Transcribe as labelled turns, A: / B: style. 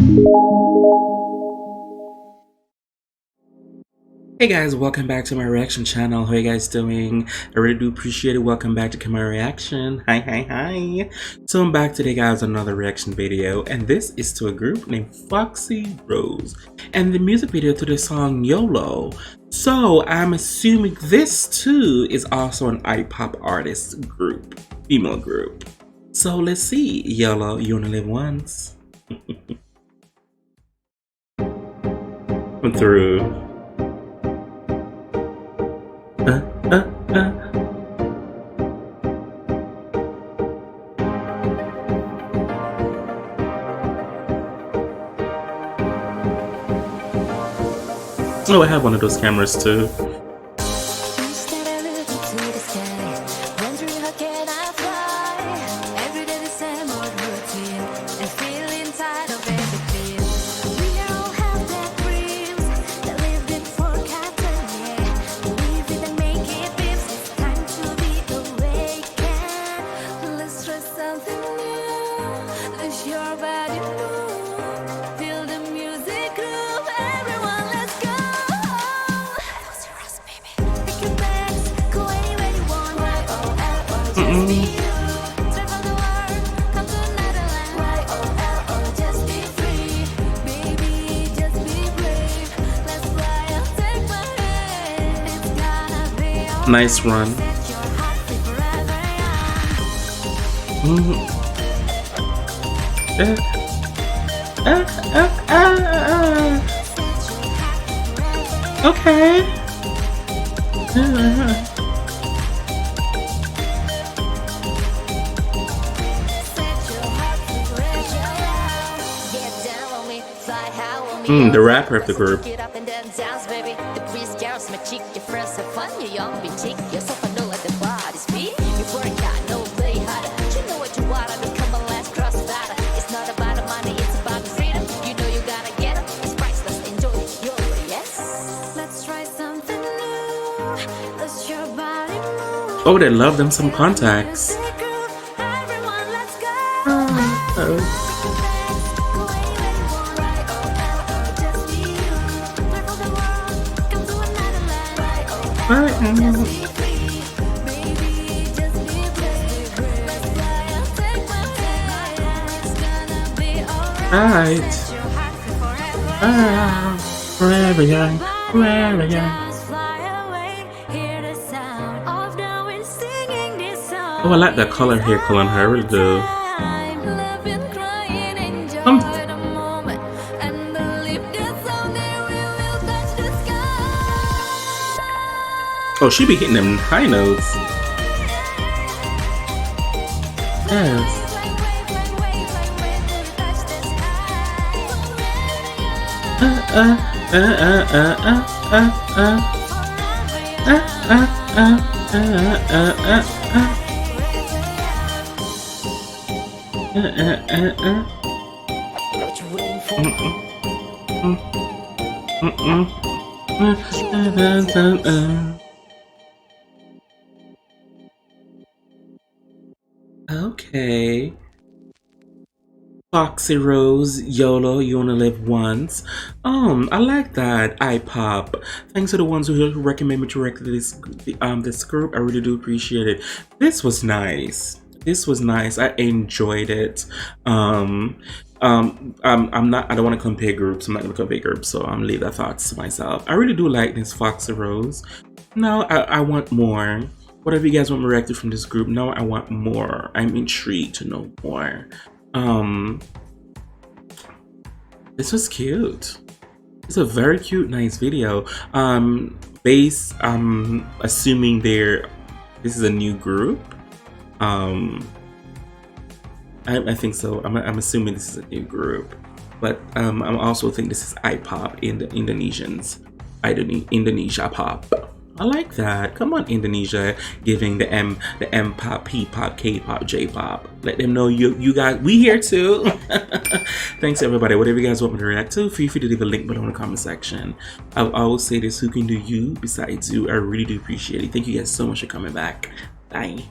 A: Hey guys, welcome back to my reaction channel. How you guys doing? I really do appreciate it. Welcome back to Kemari Reaction. Hi. So I'm back today guys on another reaction video, and this is to a group named Foxyrose and the music video to the song YOLO. So I'm assuming this too is also an I-pop artist group, female group. So let's see. YOLO, you only live once. I'm through. Oh, I have one of those cameras too. Nice run. Okay. The rapper of the group. Oh, they love them some contacts. Alright. Forever young, forever young. Oh, I like that color hair color on her, I really do. Oh, she be hitting them high notes. Yes. Okay. Foxyrose, YOLO, you only live once. I like that. I-pop. Thanks to the ones who recommend me to react to this group. I really do appreciate it. This was nice. This was nice. I enjoyed it. I'm not. I don't want to compare groups. I'm not gonna compare groups, so I'm leave that thoughts to myself. I really do like this Foxyrose. No, I want more. Whatever you guys want me to react to from this group, no, I want more. I'm intrigued to know more. This was cute. It's a very cute, nice video. Assuming this is a new group. I think so. I'm assuming this is a new group, but I also think this is I-pop in the Indonesia pop. I like that. Come on, Indonesia, giving the M pop, P pop, K pop, J pop. Let them know you guys, we here too. Thanks everybody. Whatever you guys want me to react to, feel free to leave a link below in the comment section. I'll always say this: who can do you besides you? I really do appreciate it. Thank you guys so much for coming back. Bye.